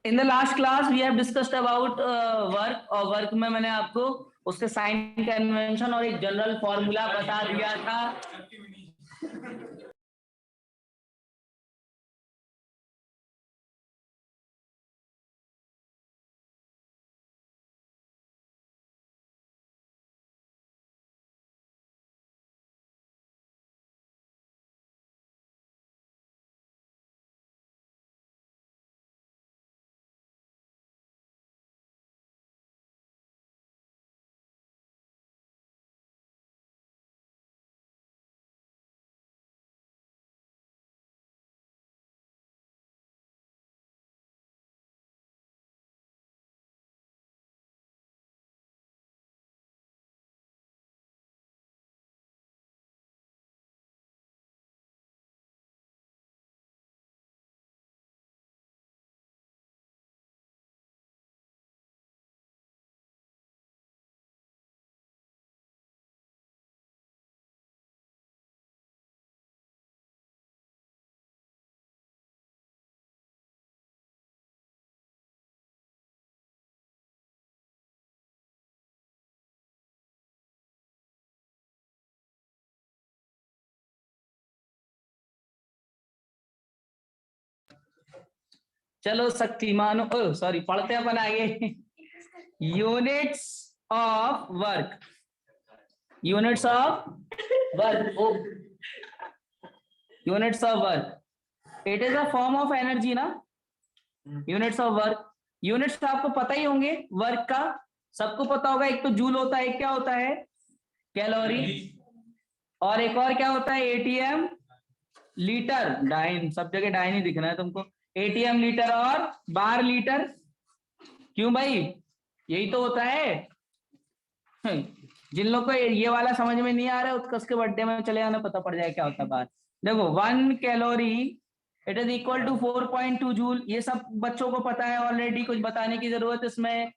In the last class we have discussed about work, और work में मैंने आपको उसके साइन कन्वेंशन और एक जनरल फॉर्मूला बता दिया था। चलो शक्तिमान, सॉरी, पढ़ते अपन आगे। Units of work, units of work, units of work, it is a form of energy ना। यूनिट्स ऑफ वर्क, यूनिट्स आपको पता ही होंगे वर्क का, सबको पता होगा। एक तो जूल होता है, एक क्या होता है, कैलोरी, और एक और क्या होता है, एटीएम, लीटर, डाइन, सब जगह डाइन ही दिखना है तुमको। एटीएम, लीटर और बार लीटर। क्यों भाई, यही तो होता है। जिन लोग को ये वाला समझ में नहीं आ रहा है, उत्कर्ष के बर्थडे में चले आना, पता पड़ जाए क्या होता है बात। देखो, 1 calorie it is equal to 4.2 joule. ये सब बच्चों को पता है ऑलरेडी, कुछ बताने की जरूरत इसमें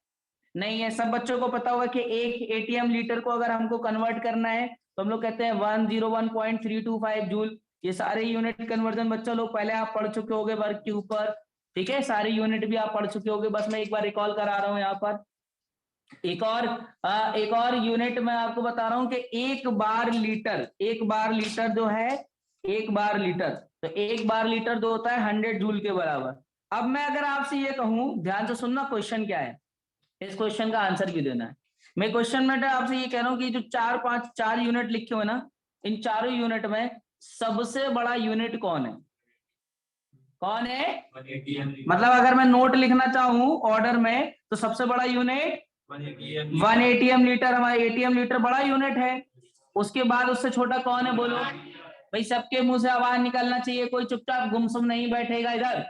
नहीं है। सब बच्चों को पता होगा कि एक एटीएम लीटर को अगर हमको कन्वर्ट करना है तो हम लोग कहते हैं 101.325 जूल। ये सारे यूनिट कन्वर्जन बच्चों लोग पहले आप पढ़ चुके होंगे वर्क के ऊपर, ठीक है। सारे यूनिट भी आप पढ़ चुके होंगे, बस मैं एक बार रिकॉल करा रहा हूँ यहाँ पर। एक और यूनिट मैं आपको बता रहा हूँ कि एक बार लीटर, एक बार लीटर जो है, एक बार लीटर, तो एक बार लीटर जो होता है 100 जूल के बराबर। अब मैं अगर आपसे ये कहूं, ध्यान से सुनना, क्वेश्चन क्या है, इस क्वेश्चन का आंसर भी देना है। मैं क्वेश्चन में आपसे ये कह रहा हूँ कि जो 4 यूनिट लिखे हुए ना, इन चारों यूनिट में सबसे बड़ा यूनिट कौन है, कौन है? मतलब अगर मैं नोट लिखना चाहूं ऑर्डर में, तो सबसे बड़ा यूनिट 1 एटीएम लीटर। हमारा एटीएम लीटर बड़ा यूनिट है। उसके बाद उससे छोटा कौन है, बोलो भाई। सबके मुंह से आवाज निकलना चाहिए, कोई चुपचाप गुमसुम नहीं बैठेगा इधर।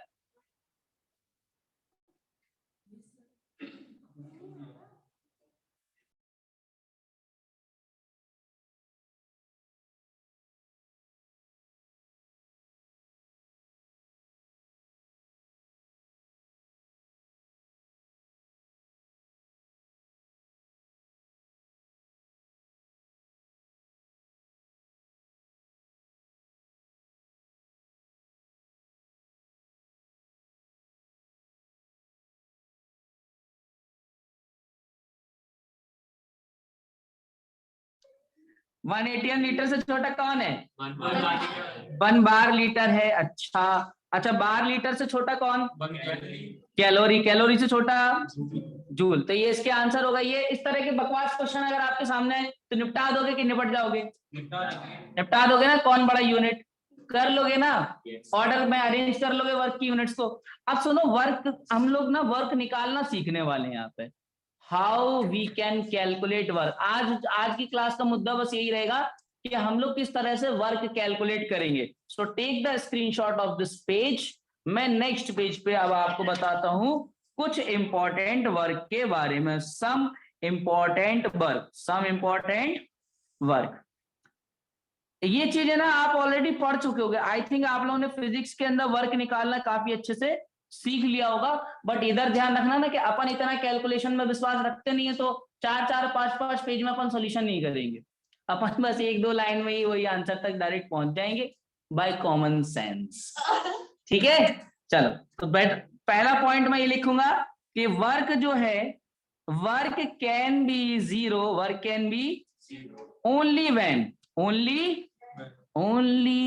वन एटीएम लीटर से छोटा कौन है? 1 बार लीटर है। अच्छा, बार लीटर से छोटा कौन? कैलोरी, कैलोरी से छोटा जूल। तो ये इसके आंसर होगा। ये इस तरह के बकवास क्वेश्चन अगर आपके सामने है तो निपटा दोगे कि निपट जाओगे? निपटा दोगे ना। कौन बड़ा यूनिट कर लोगे ना, ऑर्डर में अरेंज कर लोगे वर्क की यूनिट्स को। अब सुनो, वर्क हम लोग ना वर्क निकालना सीखने वाले हैं यहाँ पे। How we can calculate work. आज की क्लास का मुद्दा बस यही रहेगा कि हम लोग किस तरह से वर्क कैलकुलेट करेंगे। So take the screenshot of this page. मैं नेक्स्ट पेज पे अब आपको बताता हूं कुछ इंपॉर्टेंट वर्क के बारे में। Some important work. ये चीजें ना आप ऑलरेडी पढ़ चुके होंगे। आई थिंक आप लोगों ने फिजिक्स के अंदर वर्क निकालना काफी अच्छे से सीख लिया होगा। बट इधर ध्यान रखना ना कि अपन इतना कैलकुलेशन में विश्वास रखते नहीं है, तो 4-4, 5-5 पेज में अपन सॉल्यूशन नहीं करेंगे। अपन बस 1-2 लाइन में ही वही आंसर तक डायरेक्ट पहुंच जाएंगे बाय कॉमन सेंस। ठीक है, चलो तो पहला पॉइंट मैं ये लिखूंगा कि वर्क जो है, work can be zero, work can be only when, only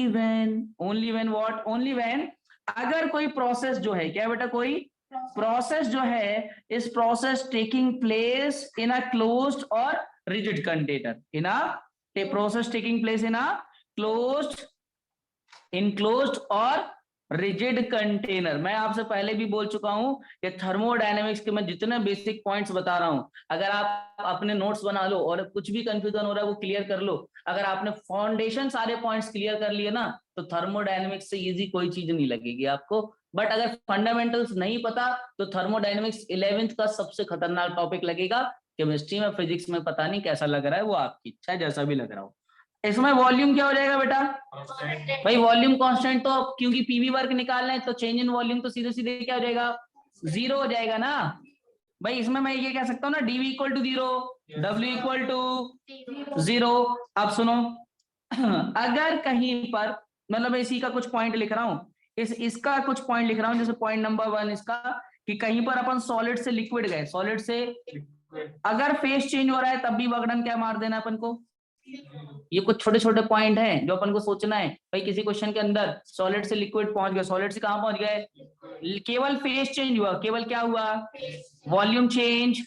when what, only when अगर कोई प्रोसेस जो है, क्या बेटा, कोई प्रोसेस जो है, इस process taking place in a closed और rigid container, in a process taking place in a closed, enclosed और रिजिड कंटेनर। मैं आपसे पहले भी बोल चुका हूं कि थर्मोडायनेमिक्स के मैं जितने बेसिक पॉइंट्स बता रहा हूं, अगर आप अपने नोट्स बना लो और कुछ भी कंफ्यूजन हो रहा है वो क्लियर कर लो, अगर आपने फाउंडेशन सारे पॉइंट्स क्लियर कर लिए ना, तो थर्मोडायनेमिक्स से इजी कोई चीज नहीं लगेगी आपको। बट अगर फंडामेंटल्स नहीं पता तो थर्मोडायनेमिक्स 11th का सबसे खतरनाक टॉपिक लगेगा। केमिस्ट्री में, फिजिक्स में पता नहीं कैसा लग रहा है, वो आपकी इच्छा है, जैसा भी लग रहा हो। इसमें वॉल्यूम क्या हो जाएगा बेटा, भाई वॉल्यूम कांस्टेंट, तो क्योंकि पीवी वर्क निकालना है तो चेंज इन वॉल्यूम तो सीधे सीधे क्या हो जाएगा, जीरो हो जाएगा ना। भाई इसमें मैं ये कह सकता हूँ ना, DV equal to zero, W equal to zero. अब सुनो, अगर कहीं पर, मतलब इसी का कुछ पॉइंट लिख रहा हूं, इसका कुछ पॉइंट लिख रहा हूं, जैसे पॉइंट नंबर 1 इसका, कि कहीं पर अपन सॉलिड से लिक्विड गए, सॉलिड से अगर फेस चेंज हो रहा है तब भी वर्क डन क्या मार देना अपन को। ये कुछ छोटे छोटे पॉइंट हैं जो अपन को सोचना है। भाई किसी क्वेश्चन के अंदर सॉलिड से लिक्विड पहुंच गए, सॉलिड से कहां पहुंच गए, केवल फेस चेंज हुआ, केवल क्या हुआ, वॉल्यूम चेंज।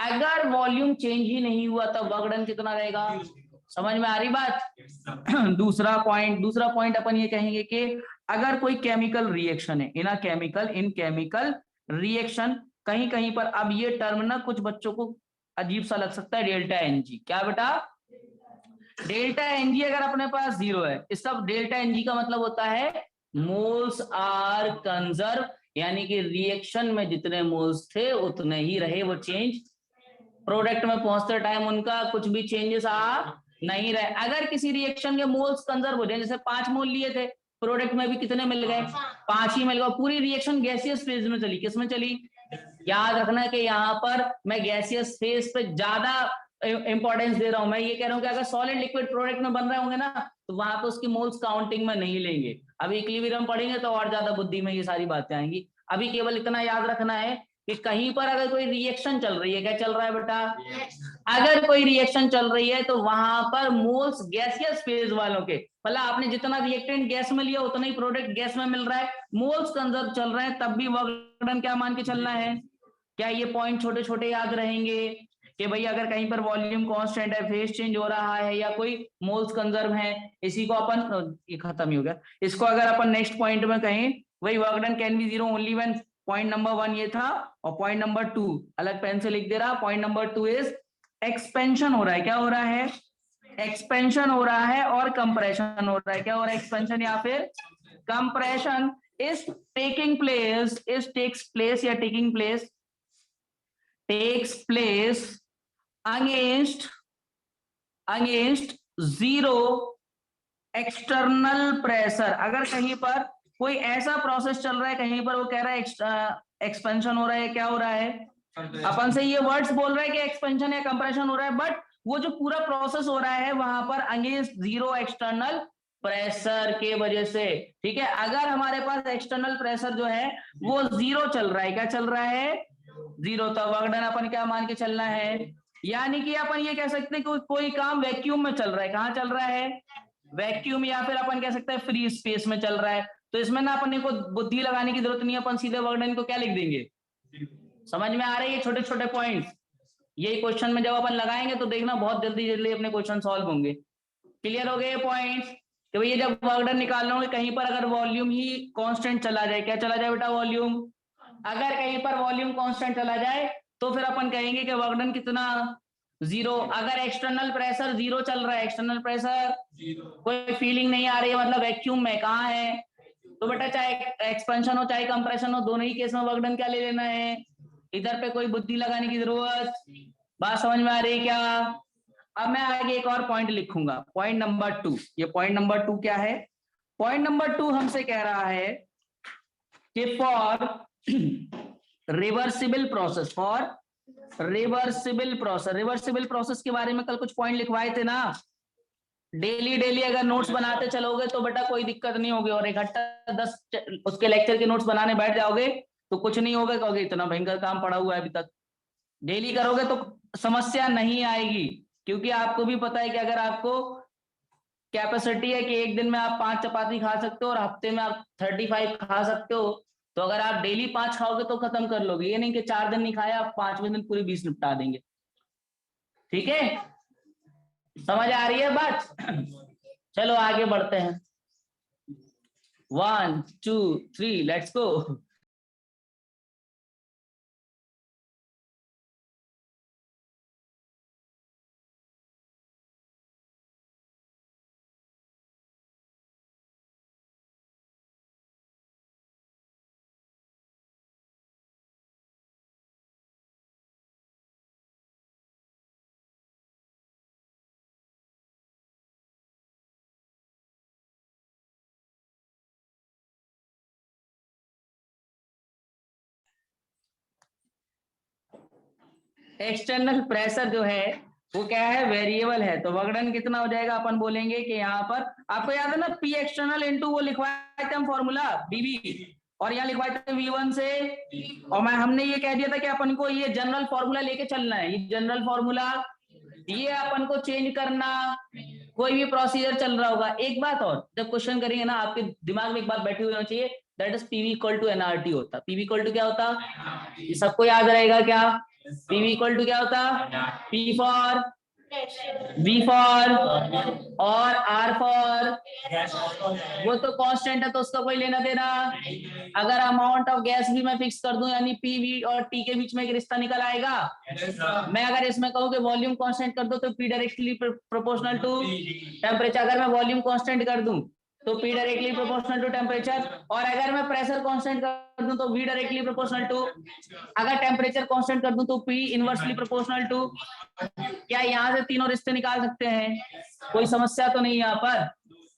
अगर वॉल्यूम चेंज ही नहीं हुआ तब वर्क डन कितना रहेगा, समझ में आ रही बात। दूसरा पॉइंट अपन ये कहेंगे कि अगर कोई केमिकल रिएक्शन है, इन केमिकल रिएक्शन, कहीं कहीं पर, अब ये टर्म ना कुछ बच्चों को अजीब सा लग सकता है, डेल्टा एनजी, क्या बेटा, डेल्टा एनजी अगर अपने पास जीरो है, इसका डेल्टा एनजी का मतलब होता है मोल्स आर कंजर्व, यानी कि रिएक्शन में जितने मोल्स थे उतने ही रहे, वो चेंज प्रोडक्ट में पहुंचते टाइम उनका कुछ भी चेंजेस आ नहीं रहे। अगर किसी रिएक्शन के मोल्स कंजर्व हो जाए, जैसे 5 मोल लिए थे, प्रोडक्ट में भी कितने मिल गए, 5 ही मिल गए, पूरी रिएक्शन गैसियस फेज में चली, किस में चली, याद रखना कि यहाँ पर मैं गैसियस फेज पे ज्यादा इंपॉर्टेंस दे रहा हूं। मैं ये कह रहा हूं कि अगर सॉलिड लिक्विड प्रोडक्ट में बन रहे होंगे ना, तो वहां पे उसकी मोल्स काउंटिंग में नहीं लेंगे। अभी इक्विलिब्रियम पढ़ेंगे तो और ज्यादा बुद्धि में ये सारी बातें आएंगी। अभी केवल इतना याद रखना है कि कहीं पर अगर कोई रिएक्शन चल रही है, क्या चल रहा है बेटा, अगर कोई रिएक्शन चल रही है तो वहां पर मोल्स गैसियस फेज वालों के, मतलब आपने जितना रिएक्टेंट गैस में लिया उतना ही प्रोडक्ट गैस में मिल रहा है, मोल्स कंजर्व चल रहे हैं, तब भी वर्क डन क्या मान के चलना है। क्या ये पॉइंट छोटे छोटे याद रहेंगे कि भाई अगर कहीं पर वॉल्यूम कांस्टेंट है, फेज चेंज हो रहा है, या कोई मोल्स कंजर्व है, इसी को अपन, ये खत्म ही हो गया, इसको अगर अपन नेक्स्ट पॉइंट में कहें, वही work done can be zero only when, point number 1 ये था, और पॉइंट नंबर 2 अलग पेन से लिख दे रहा, पॉइंट नंबर 2 इज एक्सपेंशन हो रहा है, क्या हो रहा है, एक्सपेंशन हो रहा है, और कंप्रेशन हो रहा है, क्या हो रहा है, एक्सपेंशन या फिर कंप्रेशन इज टेकिंग प्लेस, या taking place, takes place against zero external pressure. अगर कहीं पर कोई ऐसा प्रोसेस चल रहा है, कहीं पर वो कह रहा है एक्सपेंशन हो रहा है, क्या हो रहा है, अपन से ये वर्ड्स बोल रहा है कि एक्सपेंशन या कंप्रेशन हो रहा है, बट वो जो पूरा प्रोसेस हो रहा है वहां पर अगेंस्ट जीरो एक्सटर्नल प्रेशर के वजह से। ठीक है, अगर हमारे पास एक्सटर्नल प्रेशर जो है वो जीरो चल रहा है, क्या चल रहा है, जीरो, तो वर्क डन अपन क्या मान के चलना है, यानी कि अपन ये कह सकते हैं कि कोई काम वैक्यूम में चल रहा है, कहाँ चल रहा है, वैक्यूम, या फिर अपन कह सकते हैं फ्री स्पेस में चल रहा है। तो इसमें ना अपने को बुद्धि लगाने की जरूरत नहीं है, अपन सीधे वर्क डन को क्या लिख देंगे, समझ में आ रही है, छोटे छोटे पॉइंट्स, यही क्वेश्चन में जब अपन लगाएंगे तो देखना बहुत जल्दी जल्दी अपने क्वेश्चन सॉल्व होंगे। क्लियर हो गए ये पॉइंट्स, कि भैया जब वर्क डन निकाल रहे होंगे कहीं पर अगर वॉल्यूम ही कांस्टेंट चला जाए, क्या चला जाए बेटा, वॉल्यूम, अगर कहीं पर वॉल्यूम कांस्टेंट चला जाए तो फिर अपन कहेंगे कि वर्क डन कितना, जीरो। अगर एक्सटर्नल प्रेशर जीरो चल रहा है, एक्सटर्नल प्रेशर कोई फीलिंग नहीं आ रही है, मतलब वैक्यूम में कहाँ है, तो बेटा चाहे एक्सपेंशन हो चाहे कंप्रेशन हो, दोनों ही केस में वर्क डन क्या ले लेना है, इधर पे कोई बुद्धि लगाने की जरूरत, बात समझ में आ रही है क्या। अब मैं आगे एक और पॉइंट लिखूंगा, पॉइंट नंबर 2। ये पॉइंट नंबर 2 क्या है, पॉइंट नंबर 2 हमसे कह रहा है कि for reversible process, reversible process के बारे में कल कुछ पॉइंट लिखवाए थे ना, डेली डेली अगर नोट्स बनाते चलोगे तो बेटा कोई दिक्कत नहीं होगी, और इकट्ठा 10 उसके लेक्चर के नोट्स बनाने बैठ जाओगे तो कुछ नहीं होगा, कहोगे इतना भयंकर काम पड़ा हुआ है अभी तक। डेली करोगे तो समस्या नहीं आएगी, क्योंकि आपको भी पता है कि अगर आपको कैपेसिटी है कि एक दिन में आप 5 चपाती खा सकते हो और हफ्ते में आप 35 खा सकते हो, तो अगर आप डेली 5 खाओगे तो खत्म कर लोगे। ये नहीं कि 4 दिन नहीं खाया आप 5वें दिन पूरी 20 निपटा देंगे। ठीक है, समझ आ रही है बात? चलो आगे बढ़ते हैं। 1 2 3 लेट्स गो। एक्सटर्नल प्रेशर जो है वो क्या है, वेरिएबल है, तो वर्कडन कितना हो जाएगा, अपन बोलेंगे कि यहाँ पर आपको याद है ना, पी एक्सटर्नल इंटू वो लिखवाए थे हम फॉर्मूला बीबी, और यहाँ लिखवाए थे V1 से, और मैं हमने ये कह दिया था कि अपन को ये जनरल फॉर्मूला लेके चलना है, ये जनरल फॉर्मूला ये अपन को चेंज करना, कोई भी प्रोसीजर चल रहा होगा। एक बात और, जब क्वेश्चन करेंगे ना आपके दिमाग में एक बात बैठी हुई होनी चाहिए, that is PV equal to NRT होता। पीवी इक्वल टू क्या होता, ये सबको याद रहेगा क्या? पीवी इक्वल टू क्या होता, पी फॉर, बी फॉर और आर फॉर, वो तो कांस्टेंट है तो उसका कोई लेना देना। अगर अमाउंट ऑफ गैस भी मैं फिक्स कर दूं, यानी पी वी और टी के बीच में एक रिश्ता निकल आएगा। मैं अगर इसमें कहूँ कि वॉल्यूम कांस्टेंट कर दो तो P directly proportional to temperature, अगर मैं वॉल्यूम कांस्टेंट कर दूं तो P directly proportional to temperature, और अगर मैं प्रेशर कांस्टेंट कर दूं तो वी डायरेक्टली प्रोपोर्शनल टू, अगर टेम्परेचर कांस्टेंट कर दूं तो पी इनवर्सली प्रोपोर्शनल टू। क्या यहाँ से तीनों रिश्ते निकाल सकते हैं? कोई समस्या तो नहीं यहाँ पर।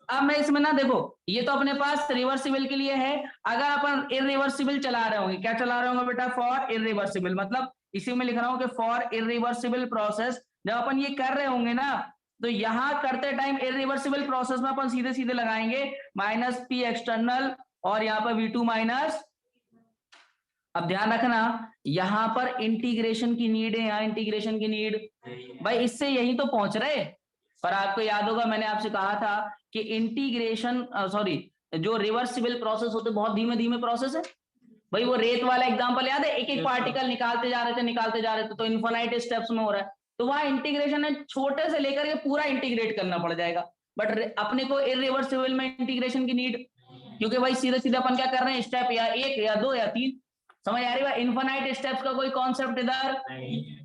अब मैं इसमें ना देखो, ये तो अपने पास रिवर्सिबल के लिए है, अगर अपन इरिवर्सिबल चला रहे होंगे, क्या चला रहे होंगे बेटा, फॉर इरिवर्सिबल, मतलब इसी में लिख रहा हूं कि फॉर इरिवर्सिबल प्रोसेस, जब अपन ये कर रहे होंगे ना, तो यहां करते टाइम इरिवर्सिबल प्रोसेस में अपन सीधे सीधे लगाएंगे माइनस पी एक्सटर्नल, और यहाँ पर V2 माइनस। अब ध्यान रखना, यहां पर इंटीग्रेशन की नीड है, यहाँ इंटीग्रेशन की नीड, भाई इससे यही तो पहुंच रहे। पर आपको याद होगा मैंने आपसे कहा था कि इंटीग्रेशन सॉरी, जो रिवर्सिबल प्रोसेस होते बहुत धीमे धीमे प्रोसेस है। भाई वो रेत वाला एग्जांपल याद है, एक एक पार्टिकल निकालते जा रहे थे तो इन्फिनाइट स्टेप्स में हो रहा है, तो वहां इंटीग्रेशन है छोटे से लेकर के पूरा इंटीग्रेट करना पड़ जाएगा। बट अपने को इरिवर्सिबल में इंटीग्रेशन की नीड, क्योंकि भाई सीधे सीधे अपन क्या कर रहे हैं, स्टेप या 1 या 2 या 3, समझ आ रही है? इन्फिनाइट स्टेप्स का कोई कॉन्सेप्ट इधर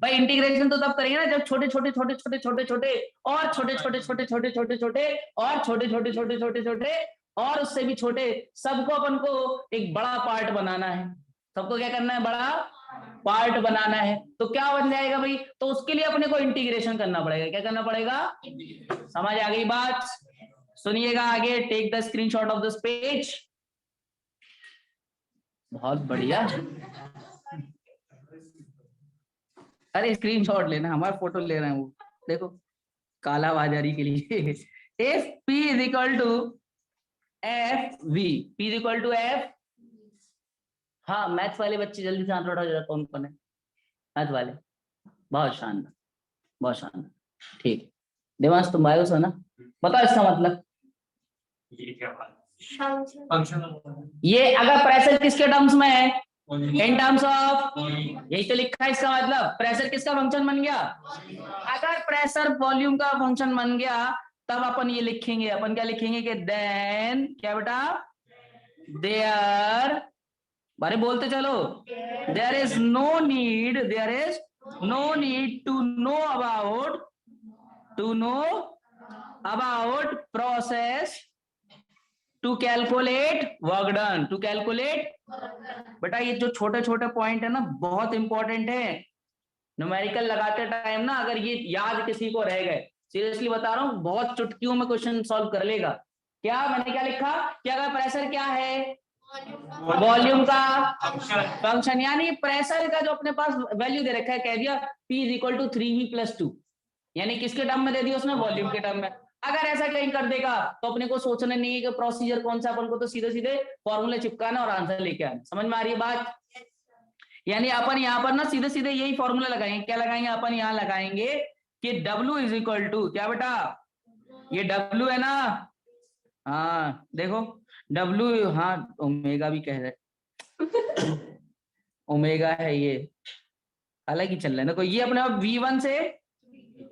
भाई, इंटीग्रेशन तो तब करेंगे ना जब छोटे छोटे छोटे छोटे छोटे छोटे और छोटे छोटे छोटे छोटे छोटे छोटे और छोटे छोटे छोटे छोटे छोटे और उससे भी छोटे, सबको अपन को एक बड़ा पार्ट बनाना है। सबको क्या करना है, बड़ा पार्ट बनाना है। तो क्या बन जाएगा भाई, तो उसके लिए अपने को इंटीग्रेशन करना पड़ेगा। क्या करना पड़ेगा? समझ आ गई बात? सुनिएगा आगे, take the screenshot of this page. बहुत बढ़िया, अरे स्क्रीनशॉट लेना, हमारा फोटो ले रहे हैं वो, देखो काला बाजारी के लिए। If P is equal to F V, P is equal to F, हाँ मैथ्स वाले बच्चे जल्दी से हाथ उठाओ जरा, कौन कौन है मैथ वाले? बहुत शानदार, बहुत शानदार, ठीक। देवांश तुम बायोस हो ना, बताओ इसका मतलब। ये क्या बात, फंक्शन, ये अगर प्रेशर किसके टर्म्स में है, इन टर्म्स ऑफ, यही तो लिखा है, इसका मतलब प्रेशर किसका फंक्शन बन गया? अगर प्रेशर वॉल्यूम का फंक्शन बन गया तब अपन ये लिखेंगे, अपन क्या लिखेंगे कि देन क्या बेटा, देयर, बारे बोलते चलो, there is no need, there is no need to know about process to calculate work done, to calculate. बेटा ये जो छोटे छोटे पॉइंट है ना बहुत इंपॉर्टेंट है, न्यूमेरिकल लगाते टाइम ना अगर ये याद किसी को रह गए, सीरियसली बता रहा हूँ बहुत चुटकियों में क्वेश्चन सॉल्व कर लेगा। क्या मैंने क्या लिखा कि अगर प्रेशर क्या है, वॉल्यूम का फंक्शन, यानी प्रेशर का जो अपने पास वैल्यू दे रखा है, कह दिया P is equal to 3V + 2, यानी किसके टर्म में दे दिया उसने, वॉल्यूम के टर्म में। अगर ऐसा कहीं कर देगा तो अपने को सोचना नहीं है कि प्रोसीजर कौन सा, अपन को तो सीधे सीधे फॉर्मूले चिपकाना और आंसर लेके आना। समझ में आ रही है बात? यानी अपन यहाँ पर ना सीधे सीधे यही फॉर्मूला लगाएंगे। क्या लगाएंगे अपन? यहाँ लगाएंगे कि W इज इक्वल टू क्या बेटा, ये W है ना, हाँ देखो W, हाँ ओमेगा भी कह रहे ओमेगा है ये, अलग ही चल रहा है। देखो ये अपने आप V1 से,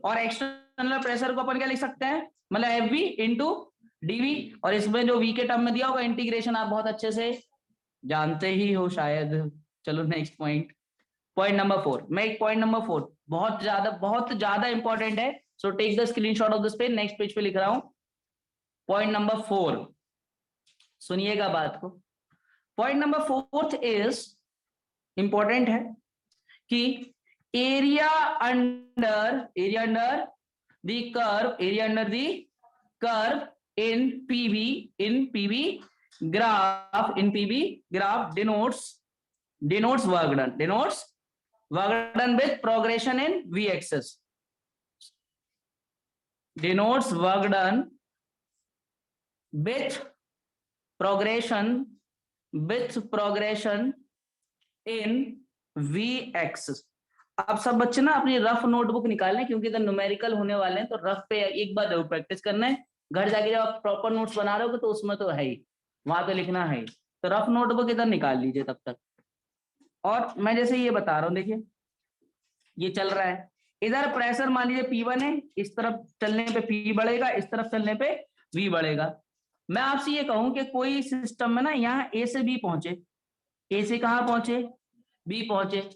और एक्सटर्नल प्रेशर को अपन क्या लिख सकते हैं, मतलब FV इंटू DV, और इसमें जो V के टर्म में दिया होगा इंटीग्रेशन आप बहुत अच्छे से जानते ही हो शायद। चलो नेक्स्ट पॉइंट, पॉइंट नंबर 4। मैं एक पॉइंट नंबर 4 बहुत ज्यादा इंपॉर्टेंट है, so take the screenshot of this page. Next page पे लिख रहा हूं पॉइंट नंबर 4, सुनिएगा बात को। पॉइंट नंबर 4 इज इंपॉर्टेंट है कि area under the curve in PV graph denotes work done with progression in V axis, denotes work done with progression in V axis। आप सब बच्चे ना अपनी रफ नोटबुक निकाल लें, क्योंकि इधर न्यूमेरिकल होने वाले हैं, तो रफ पे एक बार जरूर प्रैक्टिस करना है। घर जाके जब आप प्रॉपर नोट्स बना रहे हो तो उसमें तो है ही, वहां तो लिखना है ही, तो रफ नोटबुक इधर निकाल लीजिए तब तक। और मैं जैसे ये बता रहा हूँ, देखिए ये चल रहा है, इधर प्रेशर मान लीजिए P1 है, इस तरफ चलने पे P बढ़ेगा, इस तरफ चलने पे V बढ़ेगा। मैं आपसे ये कहूं कि कोई सिस्टम में ना यहाँ A से B पहुंचे, A से कहाँ पहुंचे, B पहुंचे।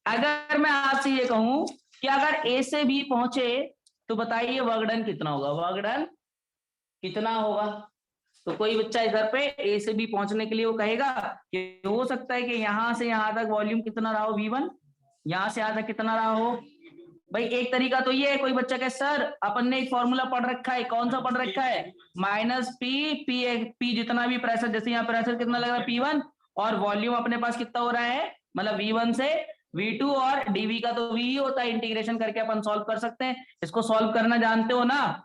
अगर मैं आपसे ये कहूं कि अगर A से B पहुंचे तो बताइए वर्क डन कितना होगा, वर्क डन कितना होगा। तो कोई बच्चा इधर पे A से B पहुंचने के लिए वो कहेगा कि हो सकता है कि यहां से यहां तक वॉल्यूम कितना रहा हो V1, यहां से यहां तक कितना रहा हो। भाई एक तरीका तो ये है, कोई बच्चा कहे सर अपन ने एक फॉर्मूला पढ़ रखा है, कौन सा पढ़ रखा है, -P जितना भी प्रेशर, जैसे यहाँ प्रेशर कितना लग रहा है P1, और वॉल्यूम अपने पास कितना हो रहा है, मतलब V1 से V2, और dV का तो V ही होता है, इंटीग्रेशन करके अपन सॉल्व कर सकते हैं। इसको सॉल्व करना जानते हो ना?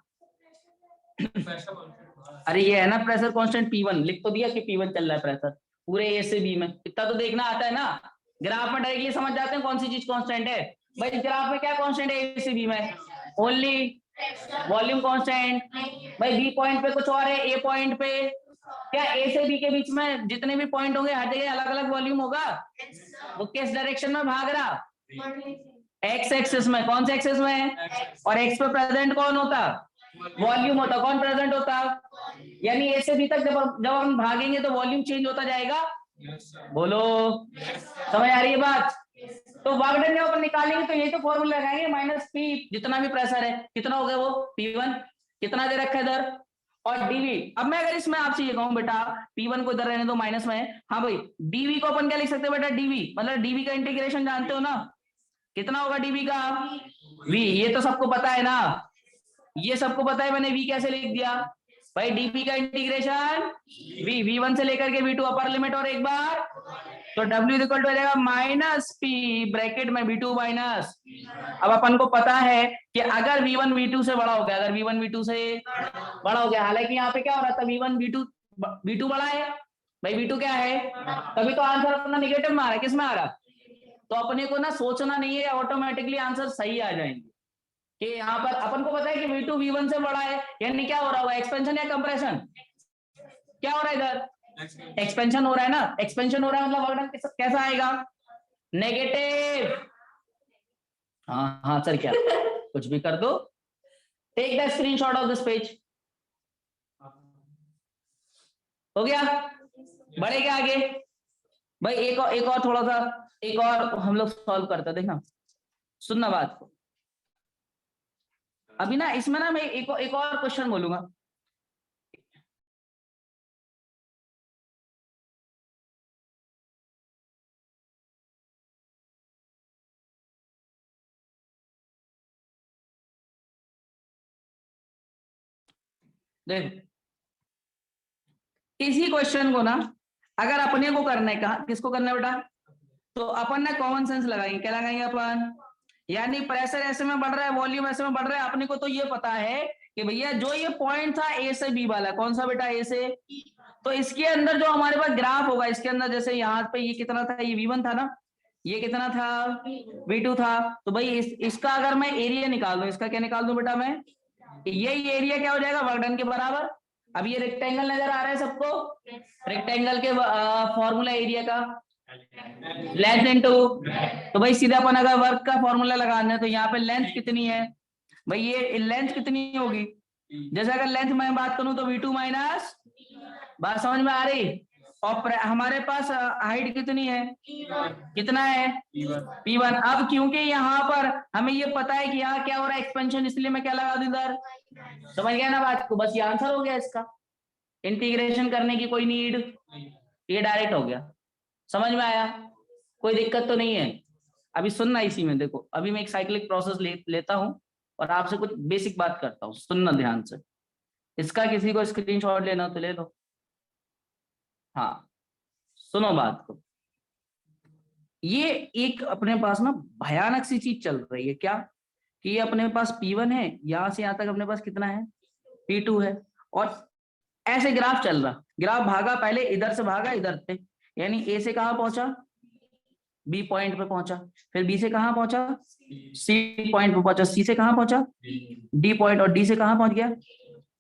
अरे ये है ना प्रेशर कांस्टेंट P1, लिख तो दिया कि P1 चल रहा है प्रेशर पूरे A से B में, इतना तो देखना आता है ना। ग्राफ में डायरेक्टली समझ जाते हैं कौन सी चीज कांस्टेंट है। भाई ग्राफ में क्या कांस्टेंट है A से B में? Only volume constant. भाई B पॉइंट पे कुछ और है, A पॉइंट पे क्या A से B के बीच में जितने भी पॉइंट होंगे हर जगह अलग अलग वॉल्यूम होगा। वो किस डायरेक्शन में भाग रहा, एक्स एक्सिस में। कौन से एक्सिस में? और एक्स पे प्रेजेंट कौन होता, वॉल्यूम होता। कौन प्रेजेंट होता, यानी ए से बी तक जब हम भागेंगे तो वॉल्यूम चेंज होता जाएगा। बोलो समझ आ रही है बात? तो वर्क डन जब अपन निकालेंगे तो ये तो फॉर्मूला लगाएंगे -P, जितना भी प्रेशर है कितना हो गया वो P1, कितना दे रखा है इधर, और dV। अब मैं अगर इसमें आपसे ये कहूं बेटा P1 को इधर रहने दो माइनस में, हाँ भाई dV को अपन क्या लिख सकते हैं बेटा, dV मतलब dV का इंटीग्रेशन जानते हो ना, कितना होगा dV का, V। ये तो सबको पता है ना, ये सबको पता है, मैंने V कैसे लिख दिया भाई, dP का इंटीग्रेशन V1 से लेकर के V2 अपर लिमिट, और एक बार तो W इक्वल टू हो जाएगा -P ब्रैकेट में V2 माइनस। अब अपन को पता है कि अगर V1 V2 से बड़ा हो गया, अगर V1 V2 से बड़ा हो गया, हालांकि यहाँ पे क्या हो रहा था, V1 V2 बड़ा है भाई, V2 क्या है, तभी तो आंसर अपना निगेटिव में आ रहा है। किस में आ रहा, तो अपने को ना सोचना नहीं है, ऑटोमेटिकली आंसर सही आ जाएंगे। कि यहाँ पर अपन को पता है कि V2 V1 से बड़ा है, यानी क्या हो रहा होगा, एक्सपेंशन या कंप्रेशन, क्या हो रहा है इधर, एक्सपेंशन हो रहा है ना। एक्सपेंशन हो रहा है मतलब वर्क कैसा आएगा, नेगेटिव। हाँ हाँ सर क्या कुछ भी कर दो। Take the screenshot of this page. हो गया, बढ़ेगा आगे भाई। एक और थोड़ा सा, एक और हम लोग सॉल्व करते, देखना सुनना बात को। अभी ना इसमें ना मैं एक और क्वेश्चन बोलूंगा। देख इसी क्वेश्चन को ना अगर अपने को करना है, कहा किसको करना है बेटा, तो अपन ना कॉमन सेंस लगाएंगे। क्या लगाएंगे अपन, यानी प्रेशर ऐसे में बढ़ रहा है, वॉल्यूम ऐसे में बढ़ रहा है, अपने को तो ये पता है कि भैया जो ये पॉइंट था ए से बी वाला, कौन सा बेटा, ए से, तो इसके अंदर जो हमारे पास ग्राफ होगा, इसके अंदर जैसे यहाँ पे ये कितना था, ये V1 था ना, ये कितना था, V2 था, तो भाई इसका अगर मैं एरिया निकाल दूं, इसका क्या निकाल दूं बेटा मैं, यही एरिया क्या हो जाएगा, वर्क डन के बराबर। अब ये रेक्टेंगल नजर आ रहा है सबको, रेक्टेंगल के फॉर्मूला एरिया का लेंथ इनटू, तो भाई सीधा अपन अगर वर्क का फॉर्मूला लगाना है तो यहाँ पे लेंथ कितनी है भाई, ये लेंथ कितनी होगी, जैसे अगर लेंथ मैं बात करूं तो V2 माइनस, बात समझ में आ रही, और हमारे पास हाइट कितनी है, कितना है, P1। अब क्योंकि यहाँ पर हमें ये पता है कि यहाँ क्या हो रहा है, एक्सपेंशन, इसलिए मैं क्या लगा दूं इधर, समझ गया ना बात को, बस ये आंसर हो गया इसका, इंटीग्रेशन करने की कोई नीड, ये डायरेक्ट हो गया, समझ में आया, कोई दिक्कत तो नहीं है। अभी सुनना इसी में, देखो अभी मैं एक साइक्लिक प्रोसेस लेता हूं और आपसे कुछ बेसिक बात करता हूँ, सुनना ध्यान से, इसका किसी को स्क्रीनशॉट लेना तो ले लो। हाँ सुनो बात को, ये एक अपने पास ना भयानक सी चीज चल रही है, क्या कि ये अपने पास P1 है, यहां से यहां तक अपने पास कितना है, P2 है, और ऐसे ग्राफ चल रहा, ग्राफ भागा, पहले इधर से भागा इधर पे, यानी ए से कहां पहुंचा, बी पॉइंट पे पहुंचा, फिर बी से कहां पहुंचा, सी पॉइंट पे पहुंचा, सी से कहां पहुंचा, डी पॉइंट, और डी से कहां पहुंच गया,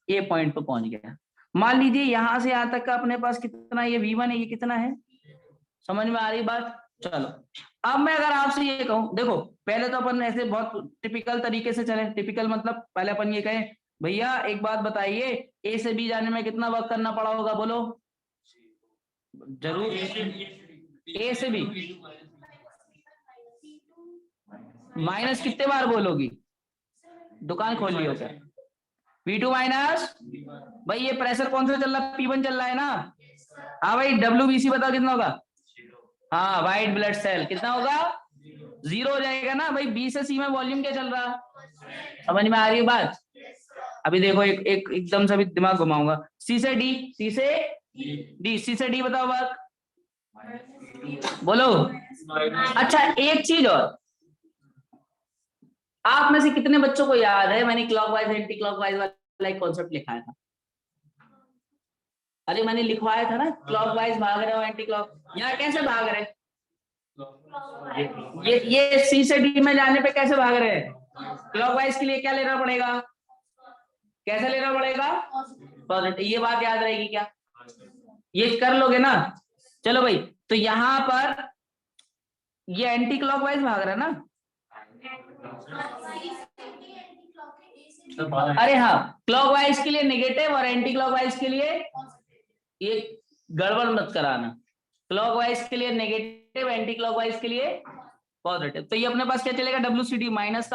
ए पॉइंट पे पहुंच गया। मान लीजिए यहां से यहां तक का अपने पास कितना, ये V1 है, ये कितना है, समझ में आ रही बात। चलो अब मैं अगर आपसे ये कहूं, देखो पहले तो अपन ऐसे बहुत टिपिकल तरीके से चले, टिपिकल मतलब पहले अपन ये कहें भैया एक बात बताइए, ए से बी जाने में कितना वर्क करना पड़ा होगा, बोलो जरूर, ए से बी माइनस कितने बार बोलोगी, दुकान खोल ली हो क्या, V2 माइनस, भाई ये प्रेशर कौन सा चल रहा है, P1 चल रहा है ना, हाँ भाई WBC बताओ कितना होगा, हाँ व्हाइट ब्लड सेल कितना होगा, 0 हो जाएगा ना भाई, B से C में वॉल्यूम क्या चल रहा, समझ में आ रही है बात। अभी देखो एकदम से अभी दिमाग घुमाऊंगा, C से D, C से D, C से D बताओ बात, बोलो। अच्छा एक चीज और, आप में से कितने बच्चों को याद है मैंने क्लॉकवाइज एंटी क्लॉकवाइज वाला एक कॉन्सेप्ट लिखाया था, अरे मैंने लिखवाया था ना, क्लॉकवाइज भाग रहे हो एंटी क्लॉक, यहाँ कैसे भाग रहे, ये सी से डी में जाने पे कैसे भाग रहे हैं, क्लॉकवाइज के लिए क्या लेना पड़ेगा, कैसे लेना पड़ेगा, पॉजिटिव, ये बात याद रहेगी क्या, ये कर लोगे ना। चलो भाई, तो यहां पर ये एंटी क्लॉकवाइज भाग रहा है ना, अरे हाँ क्लॉकवाइज के लिए नेगेटिव और एंटी क्लॉकवाइज के लिए, ये गड़बड़ मत कराना, क्लॉकवाइज के लिए नेगेटिव, एंटी क्लॉकवाइज के लिए पॉजिटिव, तो ये अपने पास क्या चलेगा, WCD माइनस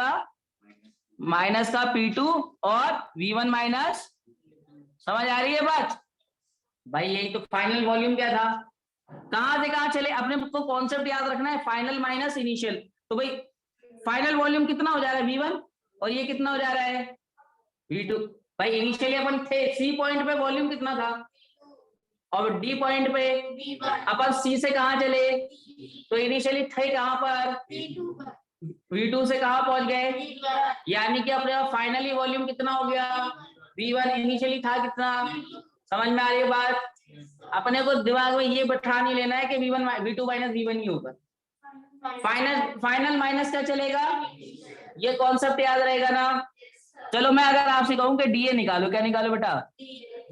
का P2 और V1 माइनस, समझ आ रही है बात भाई, यही तो फाइनल वॉल्यूम क्या था, कहां से कहां चले, अपने को कॉन्सेप्ट याद रखना है, फाइनल माइनस इनिशियल, तो भाई फाइनल वॉल्यूम कितना हो जा रहा है V1, और ये कितना हो जा रहा है V2, भाई इनिशियली अपन थे C पॉइंट पे, वॉल्यूम कितना था, और D पॉइंट पे अपन C से कहां चले, तो इनिशियली थे कहां पर, V2 से कहां पहुंच गए, यानी कि अपने फाइनली वॉल्यूम कितना हो गया, V1, इनिशियली था कितना, समझ में आ रही है बात। अपने को दिमाग में ये बैठा नहीं लेना है कि V2 माइनस V1 ही होगा, फाइनल माइनस क्या चलेगा, ये कॉन्सेप्ट याद रहेगा ना। चलो मैं अगर आपसे कहूं कि DA निकालो, क्या निकालो बेटा,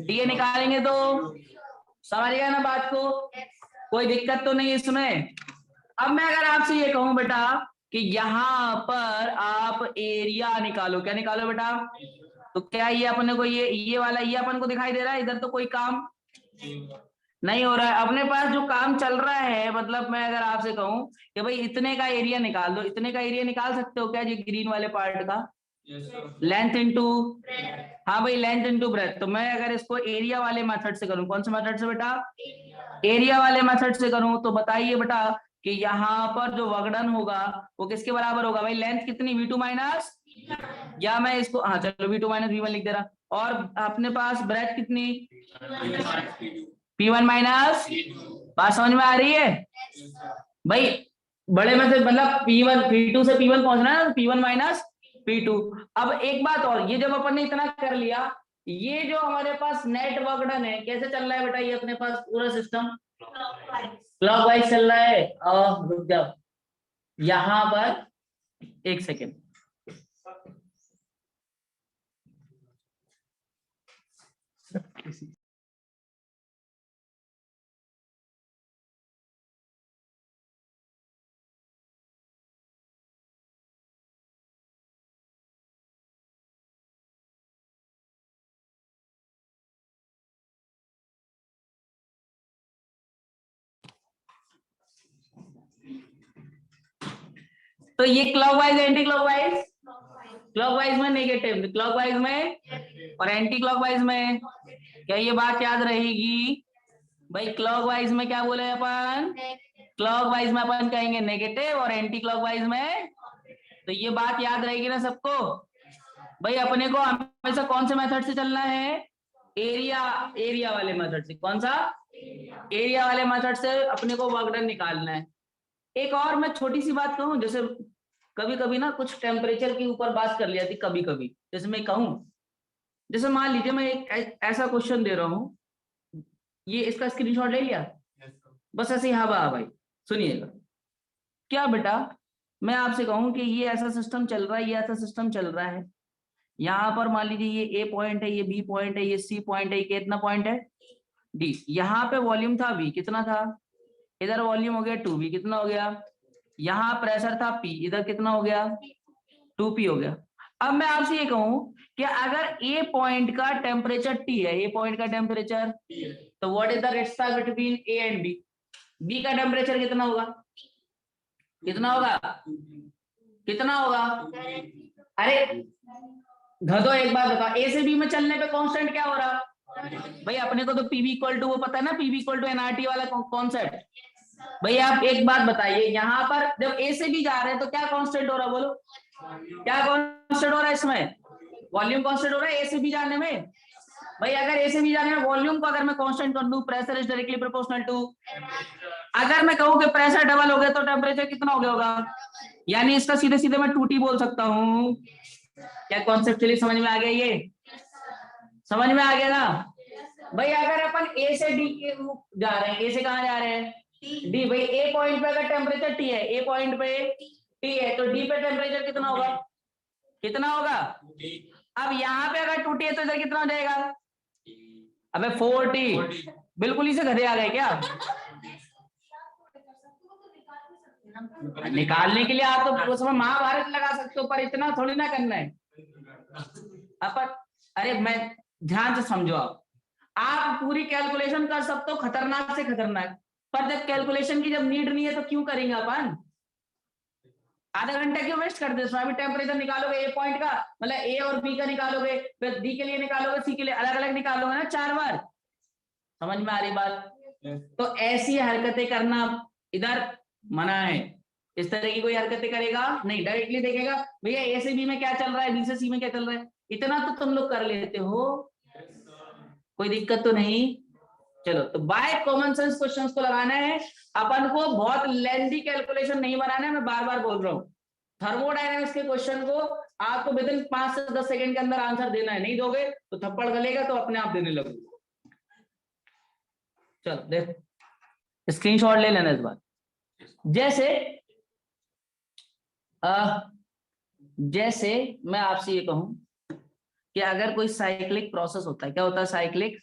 DA निकालेंगे तो समझ गया ना बात को, कोई दिक्कत तो नहीं इसमें। अब मैं अगर आपसे ये कहूं बेटा कि यहाँ पर आप एरिया निकालो, क्या निकालो बेटा, तो क्या ये अपने को ये वाला ये अपन को दिखाई दे रहा है, इधर तो कोई काम नहीं हो रहा है, अपने पास जो काम चल रहा है, मतलब मैं अगर आपसे कहूं कि भाई इतने का एरिया निकाल दो, इतने का एरिया निकाल सकते हो क्या, ये ग्रीन वाले पार्ट का, लेंथ इनटू, हाँ भाई लेंथ इनटू ब्रेथ, तो मैं अगर इसको एरिया वाले मेथड से करूं, कौन से मेथड से बेटा, एरिया वाले मेथड से करूं, तो बताइए बेटा कि यहाँ पर जो वर्कडन होगा वो किसके बराबर होगा, भाई लेंथ कितनी, V2 माइनस, या मैं इसको, हाँ चलो V2 माइनस V1 लिख दे रहा, और अपने पास ब्रेथ कितनी, P1 माइनस, बात समझ में आ रही है भाई, बड़े में से मतलब P1 P2 से P1 पहुंचना है, P1 माइनस P2। अब एक बात और, ये जब अपन ने इतना कर लिया, ये जो हमारे पास नेट वर्क डन है, कैसे चल रहा है बेटा ये अपने पास पूरा सिस्टम? क्लॉकवाइज चल रहा है। और रुक जाओ यहां पर एक सेकेंड, तो ये क्लॉकवाइज एंटी क्लॉकवाइज, क्लॉकवाइज में नेगेटिव, क्लॉकवाइज में और एंटी क्लॉकवाइज में। क्या ये बात याद रहेगी भाई? क्लॉकवाइज में क्या बोले अपन? क्लॉकवाइज में अपन कहेंगे नेगेटिव और एंटी क्लॉकवाइज में, तो ये बात याद रहेगी ना सबको? भाई अपने को हमेशा कौन से मेथड से चलना है? एरिया वाले मेथड से। कौन सा? एरिया वाले मेथड से अपने को वर्क डन निकालना है। एक और मैं छोटी सी बात कहूं, जैसे कभी कभी ना कुछ टेम्परेचर के ऊपर बात कर लिया थी कभी कभी, जैसे मैं कहूं, जैसे मान लीजिए मैं एक ऐसा क्वेश्चन दे रहा हूं, ये इसका स्क्रीनशॉट ले लिया, बस ऐसे ही हाँ भाई सुनिएगा। क्या बेटा मैं आपसे कहूं कि ये ऐसा सिस्टम चल रहा है, ये ऐसा सिस्टम चल रहा है, यहाँ पर मान लीजिए ये ए पॉइंट है, ये बी पॉइंट है, ये सी पॉइंट है, ये कितना पॉइंट है? डी। यहाँ पे वॉल्यूम था वी, कितना था? इधर वॉल्यूम हो गया 2v, कितना हो गया? यहाँ प्रेशर था P, इधर कितना हो गया? 2p हो गया। अब मैं आपसे ये कहूं कि अगर A पॉइंट का टेम्परेचर T है, A पॉइंट का टेम्परेचर, तो what is the ratio between A and B? B का टेम्परेचर कितना होगा? कितना होगा? कितना होगा? अरे धदो एक बात बताओ, A से B में चलने पे कांस्टेंट क्या हो रहा? भाई अपने को तो PV इक्वल टू वो पता है ना, PV इक्वल टू nRT वाला कॉन्सेप्ट। भाई आप एक बात बताइए, यहाँ पर जब A से B जा रहे हैं तो क्या कांस्टेंट हो रहा? बोलो क्या कांस्टेंट हो रहा है इसमें? वॉल्यूम कांस्टेंट हो रहा है A से B जाने में। भाई अगर A से B जाने में वॉल्यूम को अगर मैं कांस्टेंट कर दूं, pressure is directly proportional to, अगर मैं कहूं कि प्रेशर डबल हो गया तो टेम्परेचर कितना हो गया होगा? यानी इसका सीधे सीधे मैं 2T बोल सकता हूं। क्या कॉन्सेप्चुअली समझ में आ गया? ये समझ में आ गया ना? भाई अगर अपन A से D के जा रहे हैं, A से कहां जा रहे हैं? D। भाई A पॉइंट पे अगर टेम्परेचर T है, A पॉइंट पे T है, तो D पे टेम्परेचर कितना होगा? कितना होगा? अब यहाँ पे अगर 2T है तो इधर कितना हो जाएगा? अबे 4T। बिल्कुल ही से घरे आ गए क्या? निकालने के लिए आप तो उसमें महाभारत लगा सकते हो, पर इतना थोड़ी ना करना है अपन। अरे मैं ध्यान से समझो, आप पूरी कैलकुलेशन कर सकते हो खतरनाक से खतरनाक, पर जब कैलकुलेशन की जब नीड नहीं है तो क्यों करेंगे अपन? आधा घंटा क्यों वेस्ट कर दे? अभी टेम्परेचर निकालोगे ए पॉइंट का, मतलब ए और बी का निकालोगे, फिर डी के लिए निकालोगे, सी के लिए, अलग अलग निकालोगे ना 4 बार। समझ में आ रही बात? तो ऐसी हरकतें करना इधर मना है। इस तरह की कोई हरकतें करेगा नहीं, डायरेक्टली देखेगा भैया ए से बी में क्या चल रहा है, बी से सी में क्या चल रहा है, इतना तो तुम लोग कर लेते हो, कोई दिक्कत तो नहीं। चलो, तो बाय कॉमन सेंस क्वेश्चंस को लगाना है अपन को, बहुत लेंथी कैलकुलेशन नहीं बनाना है, मैं बार बार बोल रहा हूँ। थर्मोडायनामिक्स के क्वेश्चन को आपको विद इन 5 से 10 सेकंड के अंदर आंसर देना है, नहीं दोगे तो थप्पड़ गलेगा, तो अपने आप देने लगोगे। चलो देख, स्क्रीनशॉट ले लेना इस बार। जैसे मैं आपसे ये कहूं कि अगर कोई साइक्लिक प्रोसेस होता है, क्या होता है? साइक्लिक